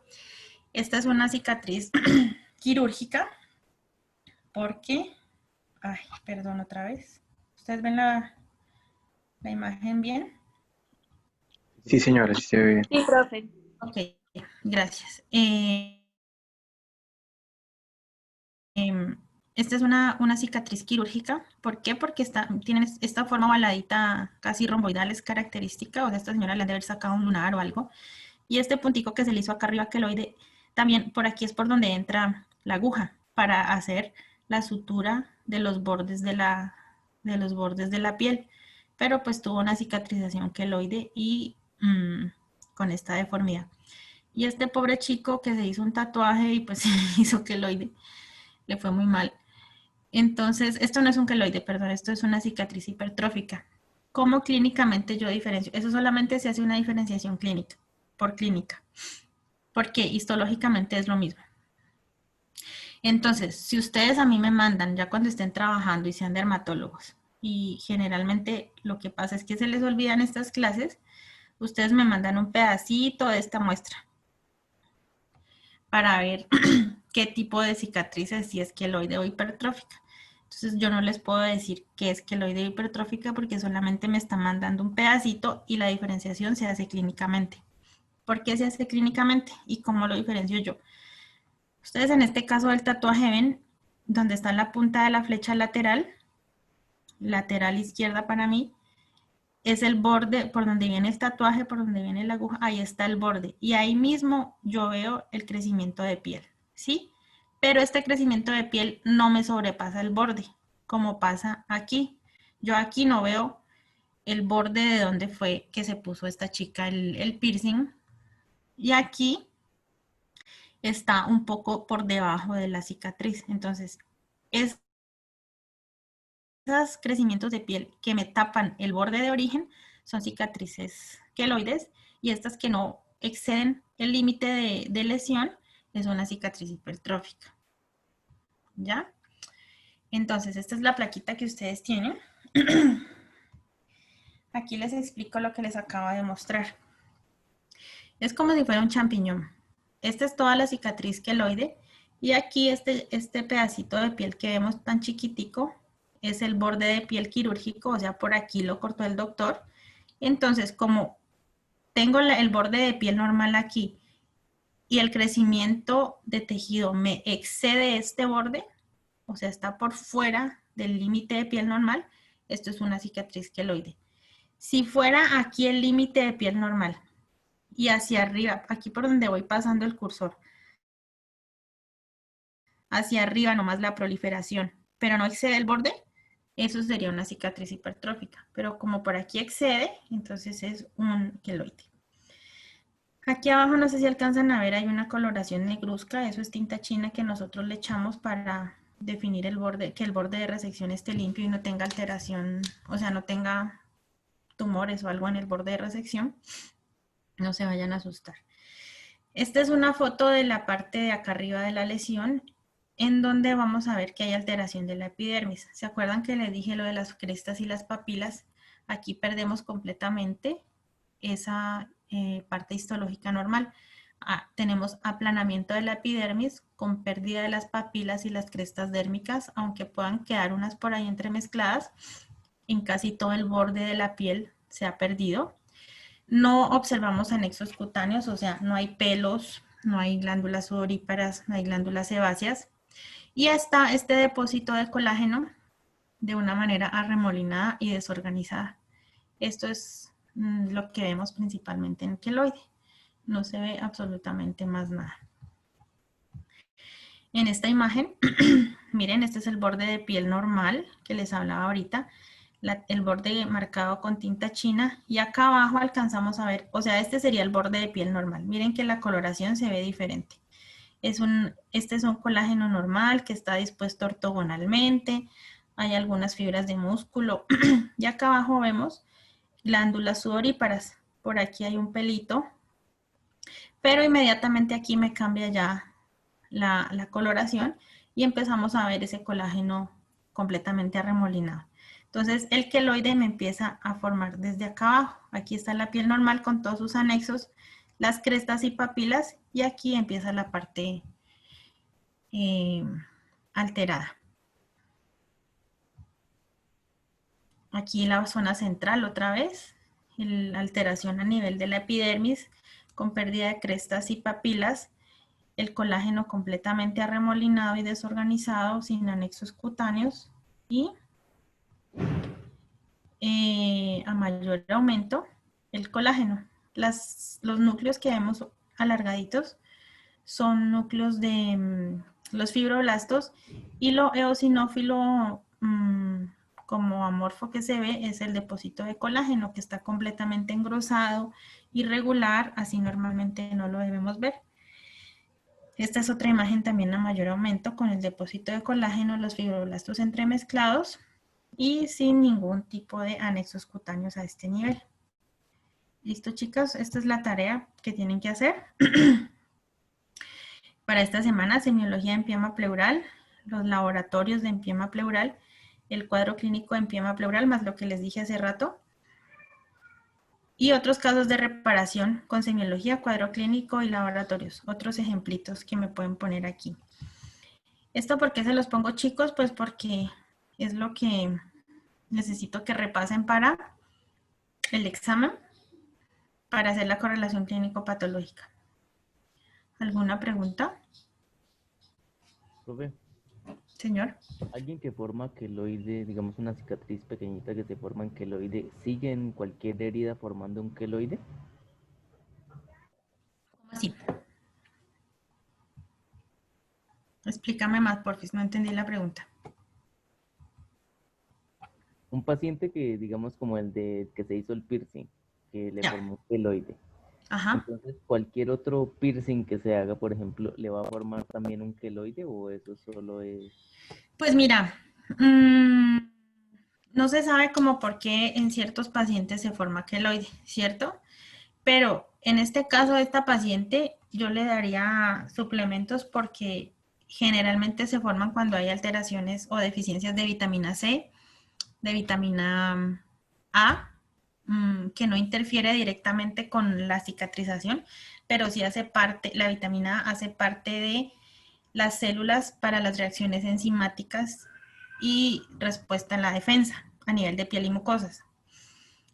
Esta es una cicatriz quirúrgica porque, ay, perdón otra vez. ¿Ustedes ven la imagen bien? Sí, señora, sí se ve bien. Sí, profe. Ok, gracias. Esta es una cicatriz quirúrgica. ¿Por qué? Porque tiene esta forma ovaladita casi romboidal, es característica. O sea, esta señora le han de haber sacado un lunar o algo. Y este puntico que se le hizo acá arriba, queloide, también por aquí es por donde entra la aguja para hacer la sutura de los bordes de la piel. Pero pues tuvo una cicatrización queloide y con esta deformidad. Y este pobre chico que se hizo un tatuaje y pues se hizo queloide, le fue muy mal. Entonces, esto no es un queloide, perdón, esto es una cicatriz hipertrófica. ¿Cómo clínicamente yo diferencio? Eso solamente se hace una diferenciación clínica, por clínica, porque histológicamente es lo mismo. Entonces, si ustedes a mí me mandan ya cuando estén trabajando y sean dermatólogos, y generalmente lo que pasa es que se les olvidan estas clases, ustedes me mandan un pedacito de esta muestra para ver qué tipo de cicatrices, si es queloide o hipertrófica. Entonces yo no les puedo decir qué es queloide o hipertrófica porque solamente me están mandando un pedacito y la diferenciación se hace clínicamente. ¿Por qué se hace clínicamente? ¿Y cómo lo diferencio yo? Ustedes en este caso del tatuaje ven donde está la punta de la flecha lateral izquierda para mí, es el borde por donde viene el tatuaje, por donde viene la aguja, ahí está el borde. Y ahí mismo yo veo el crecimiento de piel, ¿sí? Pero este crecimiento de piel no me sobrepasa el borde, como pasa aquí. Yo aquí no veo el borde de donde fue que se puso esta chica el piercing. Y aquí está un poco por debajo de la cicatriz. Entonces, esos crecimientos de piel que me tapan el borde de origen son cicatrices queloides, y estas que no exceden el límite de lesión es una cicatriz hipertrófica. ¿Ya? Entonces, esta es la plaquita que ustedes tienen. Aquí les explico lo que les acabo de mostrar. Es como si fuera un champiñón. Esta es toda la cicatriz queloide y aquí este pedacito de piel que vemos tan chiquitico es el borde de piel quirúrgico, o sea, por aquí lo cortó el doctor. Entonces, como tengo el borde de piel normal aquí y el crecimiento de tejido me excede este borde, o sea, está por fuera del límite de piel normal, esto es una cicatriz queloide. Si fuera aquí el límite de piel normal y hacia arriba, aquí por donde voy pasando el cursor, hacia arriba nomás la proliferación, pero no excede el borde, eso sería una cicatriz hipertrófica. Pero como por aquí excede, entonces es un queloide. Aquí abajo, no sé si alcanzan a ver, hay una coloración negruzca, eso es tinta china que nosotros le echamos para definir el borde, que el borde de resección esté limpio y no tenga alteración, o sea, no tenga tumores o algo en el borde de resección. No se vayan a asustar. Esta es una foto de la parte de acá arriba de la lesión, en donde vamos a ver que hay alteración de la epidermis. ¿Se acuerdan que les dije lo de las crestas y las papilas? Aquí perdemos completamente esa parte histológica normal. Tenemos aplanamiento de la epidermis con pérdida de las papilas y las crestas dérmicas, aunque puedan quedar unas por ahí entremezcladas, en casi todo el borde de la piel se ha perdido. No observamos anexos cutáneos, o sea, no hay pelos, no hay glándulas sudoríparas, no hay glándulas sebáceas. Y está este depósito de colágeno de una manera arremolinada y desorganizada. Esto es lo que vemos principalmente en el queloide. No se ve absolutamente más nada. En esta imagen, miren, este es el borde de piel normal que les hablaba ahorita. El borde marcado con tinta china, y acá abajo alcanzamos a ver, o sea, este sería el borde de piel normal. Miren que la coloración se ve diferente. Este es un colágeno normal que está dispuesto ortogonalmente. Hay algunas fibras de músculo. Y acá abajo vemos glándulas sudoríparas. Por aquí hay un pelito. Pero inmediatamente aquí me cambia ya la coloración y empezamos a ver ese colágeno completamente arremolinado. Entonces el queloide me empieza a formar desde acá abajo. Aquí está la piel normal con todos sus anexos, las crestas y papilas, y aquí empieza la parte alterada. Aquí la zona central otra vez, la alteración a nivel de la epidermis con pérdida de crestas y papilas, el colágeno completamente arremolinado y desorganizado sin anexos cutáneos, y a mayor aumento el colágeno. Los núcleos que vemos alargaditos son núcleos de los fibroblastos, y lo eosinófilo como amorfo que se ve es el depósito de colágeno, que está completamente engrosado, irregular, así normalmente no lo debemos ver. Esta es otra imagen también a mayor aumento con el depósito de colágeno, los fibroblastos entremezclados y sin ningún tipo de anexos cutáneos a este nivel. Listo, chicos, esta es la tarea que tienen que hacer para esta semana: semiología de empiema pleural, los laboratorios de empiema pleural, el cuadro clínico de empiema pleural, más lo que les dije hace rato, y otros casos de reparación con semiología, cuadro clínico y laboratorios. Otros ejemplitos que me pueden poner aquí. ¿Esto por qué se los pongo, chicos? Pues porque es lo que necesito que repasen para el examen, para hacer la correlación clínico-patológica. ¿Alguna pregunta? Profe, Señor. alguien que forma queloide, digamos una cicatriz pequeñita que se forma en queloide, ¿sigue en cualquier herida formando un queloide? ¿Cómo así? Explícame más, porfis, no entendí la pregunta. Un paciente que, digamos, como el de que se hizo el piercing, que le Ya. formó un queloide. Ajá. Entonces, cualquier otro piercing que se haga, por ejemplo, ¿le va a formar también un queloide o eso solo es...? Pues mira, no se sabe como por qué en ciertos pacientes se forma queloide, ¿cierto? Pero en este caso de esta paciente yo le daría suplementos porque generalmente se forman cuando hay alteraciones o deficiencias de vitamina C, de vitamina A, que no interfiere directamente con la cicatrización, pero sí hace parte, la vitamina A hace parte de las células para las reacciones enzimáticas y respuesta en la defensa a nivel de piel y mucosas.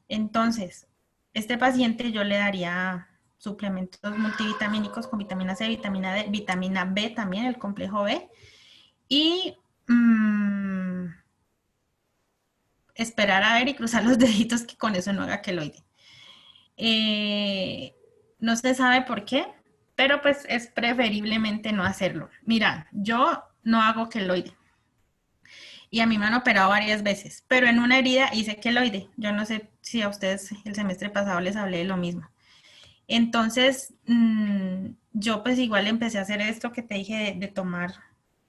Entonces, este paciente yo le daría suplementos multivitamínicos con vitamina C, vitamina D, vitamina B también, el complejo B, y esperar a ver y cruzar los deditos que con eso no haga queloide. No se sabe por qué, pero pues es preferiblemente no hacerlo. Mira, yo no hago queloide. Y a mí me han operado varias veces, pero en una herida hice queloide. Yo no sé si a ustedes el semestre pasado les hablé de lo mismo. Entonces, yo pues igual empecé a hacer esto que te dije de tomar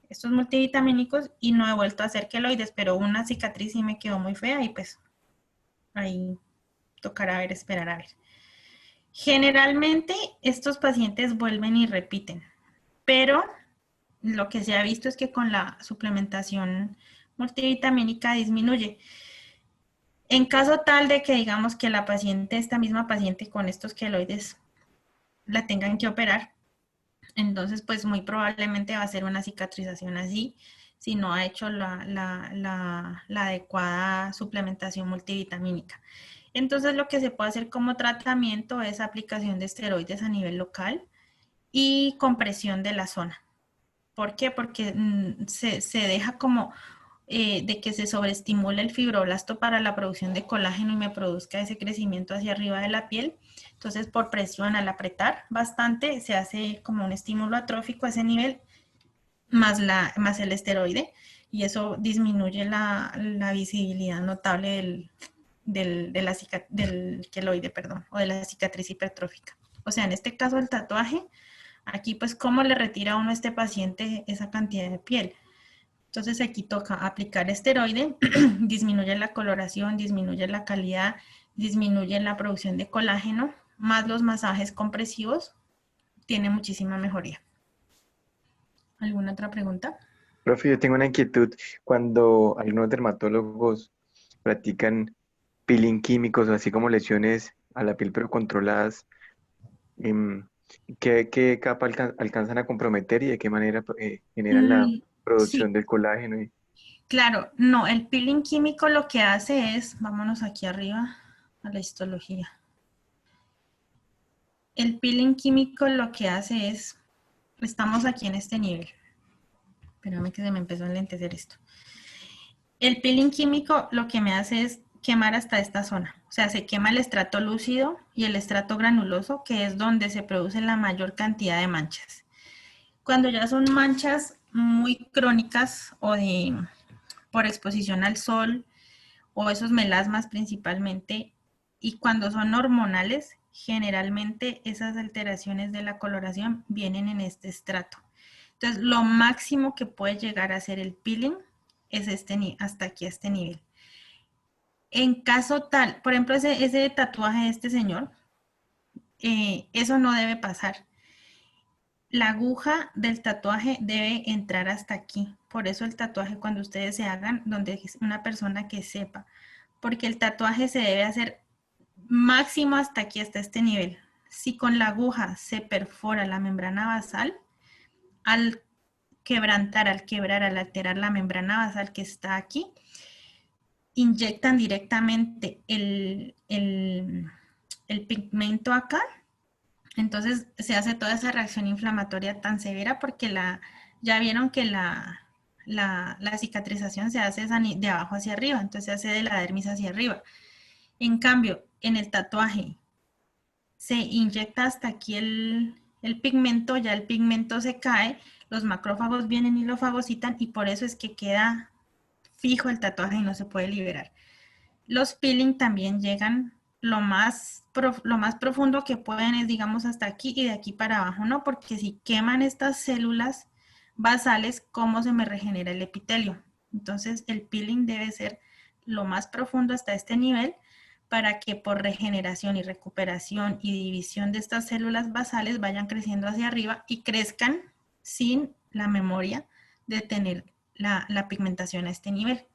estos multivitamínicos y no he vuelto a hacer queloides, pero una cicatriz sí me quedó muy fea y pues ahí tocará ver, esperar a ver. Generalmente estos pacientes vuelven y repiten, pero lo que se ha visto es que con la suplementación multivitamínica disminuye. En caso tal de que digamos que la paciente, esta misma paciente con estos queloides, la tengan que operar, entonces pues muy probablemente va a ser una cicatrización así, si no ha hecho la adecuada suplementación multivitamínica. Entonces lo que se puede hacer como tratamiento es aplicación de esteroides a nivel local y compresión de la zona. ¿Por qué? Porque se deja como de que se sobreestimule el fibroblasto para la producción de colágeno y me produzca ese crecimiento hacia arriba de la piel. Entonces, por presión, al apretar bastante, se hace como un estímulo atrófico a ese nivel, más el esteroide, y eso disminuye la visibilidad notable del queloide, perdón, o de la cicatriz hipertrófica. O sea, en este caso el tatuaje, aquí pues cómo le retira a uno a este paciente esa cantidad de piel. Entonces aquí toca aplicar esteroide, disminuye la coloración, disminuye la calidad, disminuye la producción de colágeno, más los masajes compresivos, tiene muchísima mejoría. ¿Alguna otra pregunta? Profe, yo tengo una inquietud. Cuando algunos dermatólogos practican peeling químicos, así como lesiones a la piel pero controladas, ¿qué capa alcanzan a comprometer y de qué manera generan la producción Sí, del colágeno? claro, no, el peeling químico lo que hace es, vámonos aquí arriba a la histología. El peeling químico lo que hace es, estamos aquí en este nivel. Espérame que se me empezó a enlentecer esto. El peeling químico lo que me hace es quemar hasta esta zona. O sea, se quema el estrato lúcido y el estrato granuloso, que es donde se produce la mayor cantidad de manchas. Cuando ya son manchas muy crónicas o por exposición al sol o esos melasmas principalmente, y cuando son hormonales, generalmente esas alteraciones de la coloración vienen en este estrato. Entonces, lo máximo que puede llegar a ser el peeling es hasta aquí, a este nivel. En caso tal, por ejemplo, ese tatuaje de este señor, eso no debe pasar. La aguja del tatuaje debe entrar hasta aquí. Por eso el tatuaje, cuando ustedes se hagan, donde es una persona que sepa, porque el tatuaje se debe hacer máximo hasta aquí, hasta este nivel. Si con la aguja se perfora la membrana basal, al quebrar, al alterar la membrana basal que está aquí, inyectan directamente el pigmento acá. Entonces se hace toda esa reacción inflamatoria tan severa porque ya vieron que la cicatrización se hace de abajo hacia arriba, entonces se hace de la dermis hacia arriba. En cambio, en el tatuaje se inyecta hasta aquí el pigmento, ya el pigmento se cae, los macrófagos vienen y lo fagocitan y por eso es que queda fijo el tatuaje y no se puede liberar. Los peeling también llegan lo más profundo que pueden es, digamos, hasta aquí y de aquí para abajo, ¿no? Porque si queman estas células basales, ¿cómo se me regenera el epitelio? Entonces, el peeling debe ser lo más profundo hasta este nivel para que por regeneración y recuperación y división de estas células basales vayan creciendo hacia arriba y crezcan sin la memoria de tener la pigmentación a este nivel.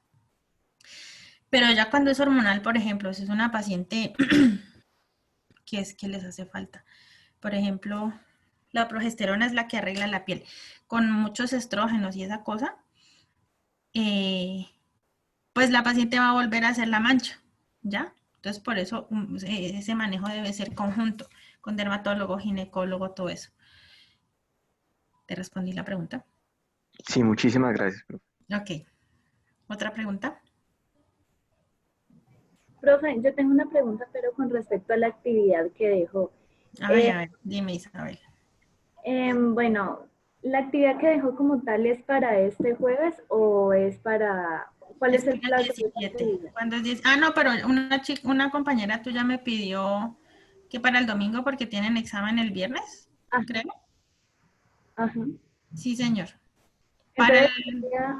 Pero ya cuando es hormonal, por ejemplo, si es una paciente que les hace falta, por ejemplo, la progesterona es la que arregla la piel, con muchos estrógenos y esa cosa, pues la paciente va a volver a hacer la mancha, ¿ya? Entonces, por eso ese manejo debe ser conjunto, con dermatólogo, ginecólogo, todo eso. ¿Te respondí la pregunta? Sí, muchísimas gracias, profe. Ok. ¿Otra pregunta? Profe, yo tengo una pregunta, pero con respecto a la actividad que dejó. Ay, a ver, dime, Isabel. Bueno, ¿la actividad que dejó como tal es para este jueves o es para... ¿Cuál es el plazo? 17. ¿Cuándo es 10? Ah, no, pero una compañera tuya me pidió que para el domingo porque tienen examen el viernes, Ajá. creo. Ajá. Sí, señor. Entonces,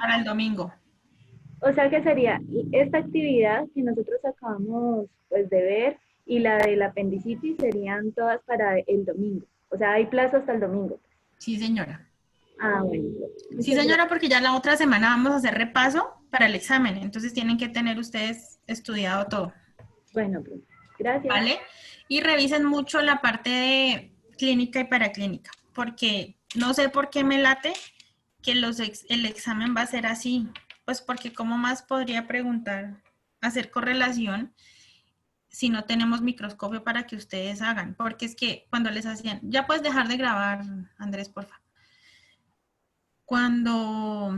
Para el domingo. o sea que sería esta actividad que nosotros acabamos pues, de ver y la del apendicitis serían todas para el domingo. O sea, hay plazo hasta el domingo. Sí, señora. Ah, bueno. Sí, señora, porque ya la otra semana vamos a hacer repaso para el examen. Entonces tienen que tener ustedes estudiado todo. Bueno, pues, gracias. ¿Vale? Y revisen mucho la parte de clínica y paraclínica, porque no sé por qué me late que el examen va a ser así. Pues porque cómo más podría preguntar, hacer correlación si no tenemos microscopio para que ustedes hagan. Porque es que cuando les hacían, ya puedes dejar de grabar, Andrés, por favor. Cuando